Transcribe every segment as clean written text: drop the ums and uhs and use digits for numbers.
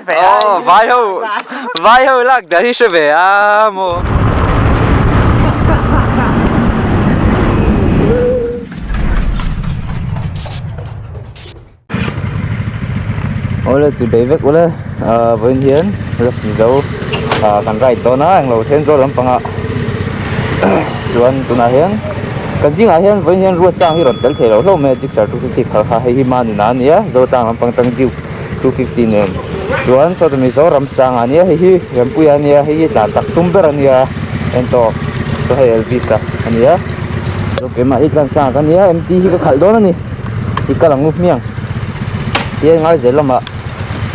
vai ho lag dari se ve mo ole chu David ole với hiền rất nhiều kan rai to na ang lo then zo lam panga chuan tuna hian kan jinga hian với hiền ruột sang hi ron tel thelo lo magic sar 250 kha hi man na nia zo tang lam pang tang diu 250 nen chuan so tumi zo ram sang ania hi ram pu ania hi tla chak tumber ania ento to hai elvisa ania so ke ma iklan sang ania mt hi ka khal don ani ikalang up miang tie ngai zelama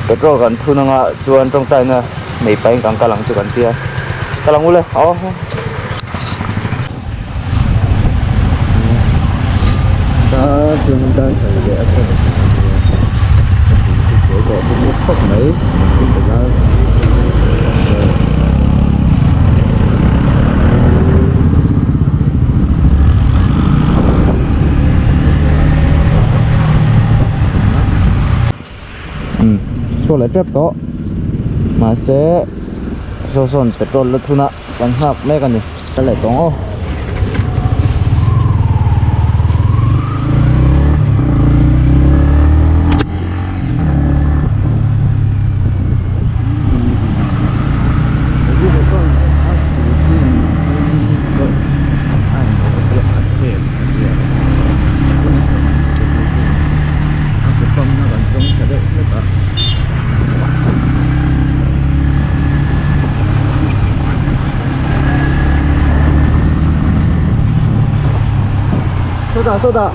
petrol kan thuna nga chuan tong tai na nei pai kang kalang chu kan tia kalang ule ta chung ta sai de ase cái bộ cũng khóc mấy cái đó số lại trap đó mà sẽ số son petrol là thu nạp bằng hạp mấy cái này cái lại đó 쏟아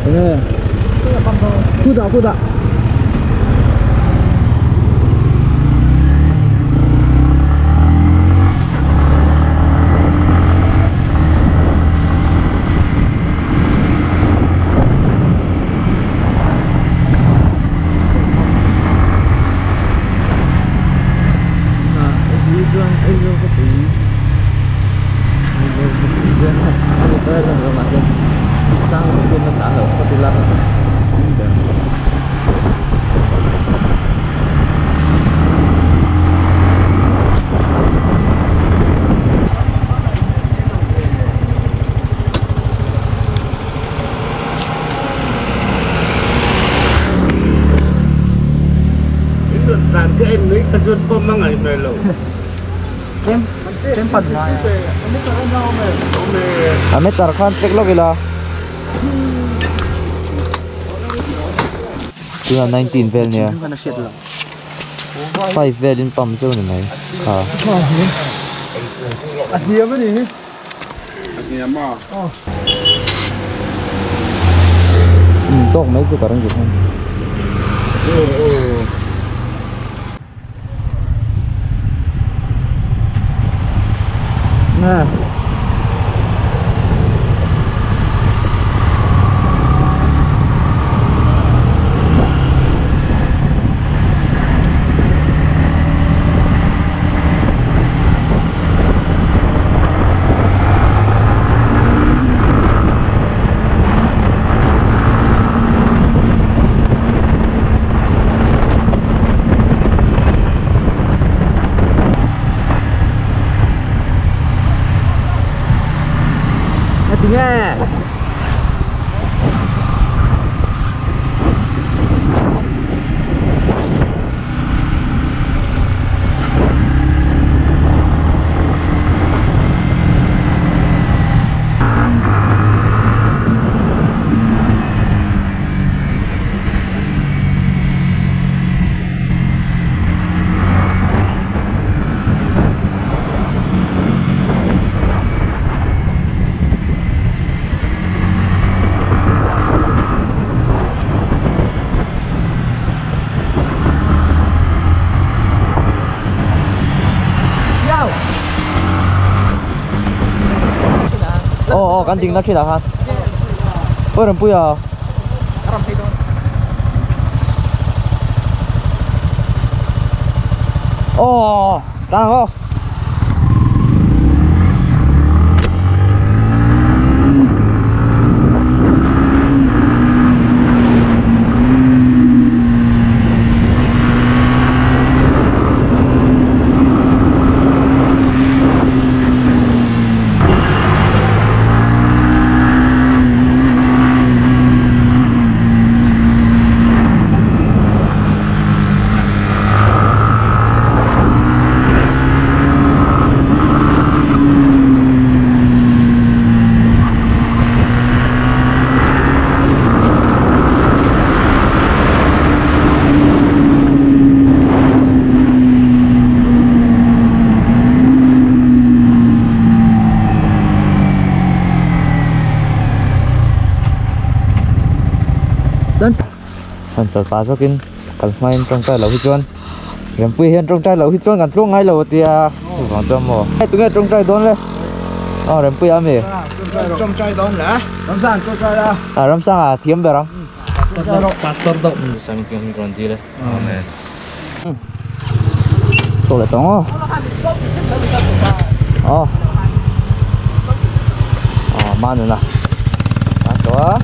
네 후다 Jun pom mangai melo. Tem pan na. Ame tar khan check lo gila. 19 vel nia. 5 vel in pam zo ni mai. Ha. Adia ba ni? Adia ma. Tok mai ku karang ju khan. Nah. Nghe kan ting na chila ha. Ora puya. Oh, tang ho. Anh sợ phá sốc in Cần mai em trong tay lâu hít chuan Rèm bùi hiền trong tay lâu hít chuan Gần lúc ngay lâu thì Sự vọng cho mồ Tụi nghe trong tay đón lên rèm bùi ám mì Trong trai đón lẽ. Làm sao trong trai ra. Ram sang thiếm bè rong Pastor đâu. Sang tiếng còn đi đấy Amen Tôi lại tống Mà nữa nè Đó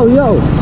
Yo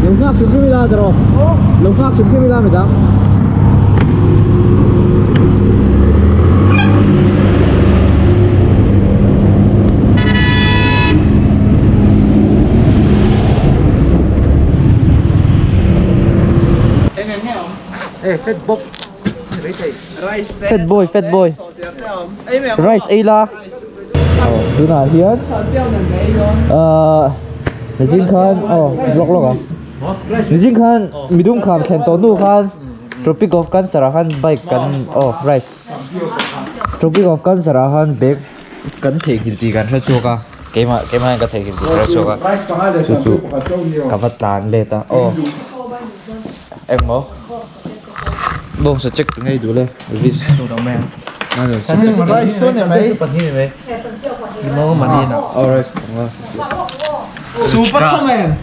영상 중심이라 들어. 영상 중심이랍니다. Fat boy rice ấy là thứ nào hiến Najin Khan vlog à Najin Khan midung Khan khen tonu Khan Tropic of Khan Sarahan bike kan rice Tropic of Khan Sarahan bag kan thei kilti kan rachoka kema ka thei kilti rachoka chu kavatlan beta em mo bông sẽ check ngay đủ lên vì đồ đồng men nó rồi sẽ check rice số này mấy nó mà đi nào alright super chong em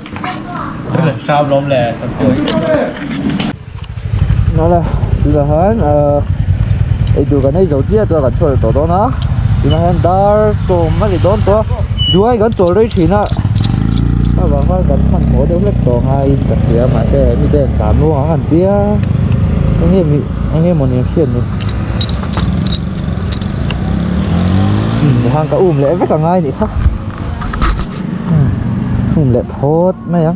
sao lom lè nó là từ là hơn ấy đủ cái này dầu chia tôi cần cho tổ đó nó từ là hơn dar so mà thì đón tôi đuôi gần chỗ đấy chỉ nó và phải cần phần mỗi đứa hết tổ hai cái kia mà sẽ như thế cả luôn hẳn kia anh em một niềm xuyên này hàng cả lệ với cả ngay thì khác lệ phốt mấy em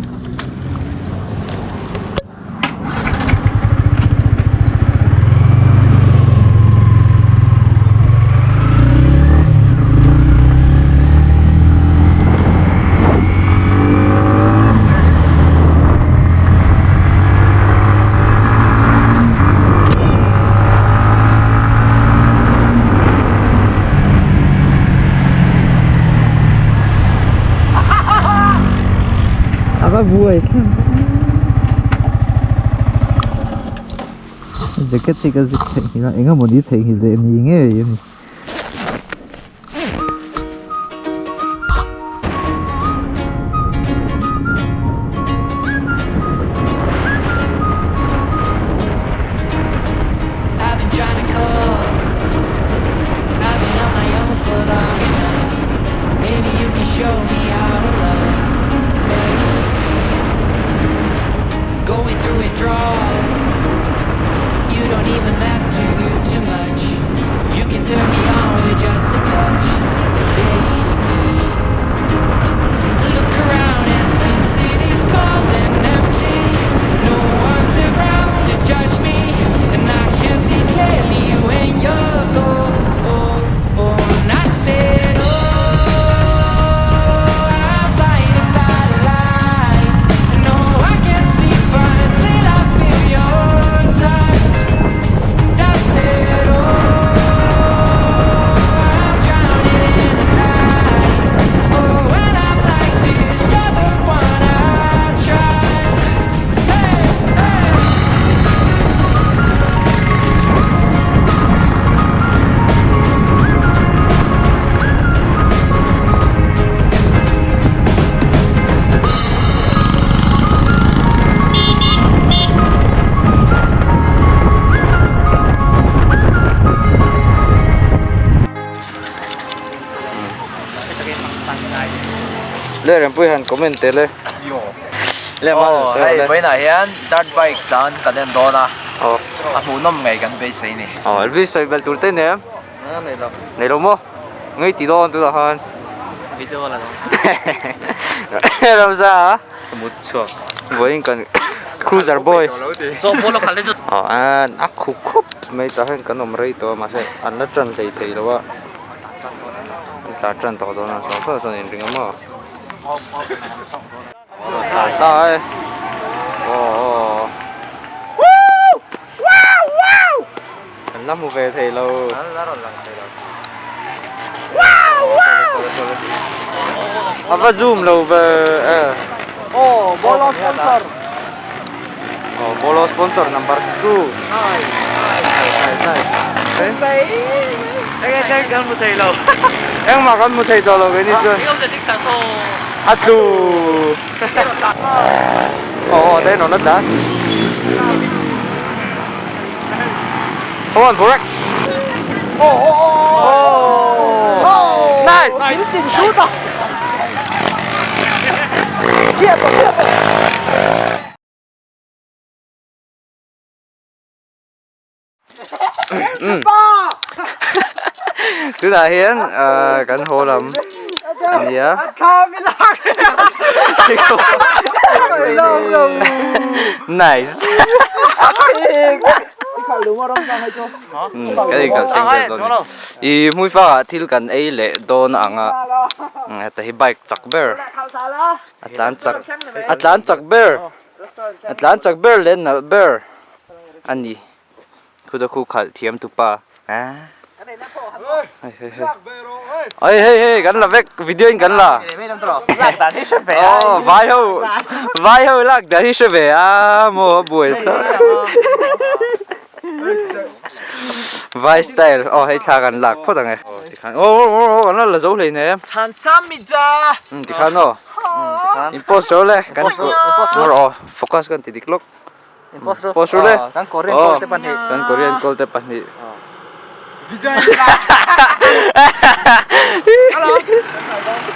vui jacket thì cái gì thì nó anh một đi thấy thì dễ nhìn nghe vậy lên làm bữa hành comment lên lên mà hay với này hiện dirt bike dan cái đèn đó na muốn nằm ngày gần bây giờ này Elvis xây bel tụi tên nè này đâu mô ngay tí đó tụi hơn video là làm sao hả một chuột với anh cần cruiser boy so follow khá lên chút anh khúc khúc mấy ta hơn cần ông rây to mà sẽ anh nó trần thì đâu á trả trần to đó là sao phải sao nên đừng mà Rồi. Anh lắm về thì lâu. Apa zoom lâu về. bola sponsor Bola sponsor number 2. Nice. Em gan một thầy lâu Em mà con một thầy to lâu cái này chưa? không thể thích sáng sô Aduh. Đây nó đất đá. Come on, correct. Nice. shoot Thứ là Hiến cảnh hồ lầm anh gì á nice cái gì cả sinh ra i mui pha thil kan ei le don anga ta hi bike chak ber Atlantic bear len na bear ani khuda khu khal thiam tu pa hey kan la vek video in kan la oh vai ho lak da hi shve a mo buai vai style oh hey tha kan lak pho tang e ti khan oh nó là dấu lên này em 찬쌈이자. ti khan no imposter le kan focus kan ti diklok imposter le kan Korean call te pan he. kan Korean call te pan hi 비자입니다. Hello.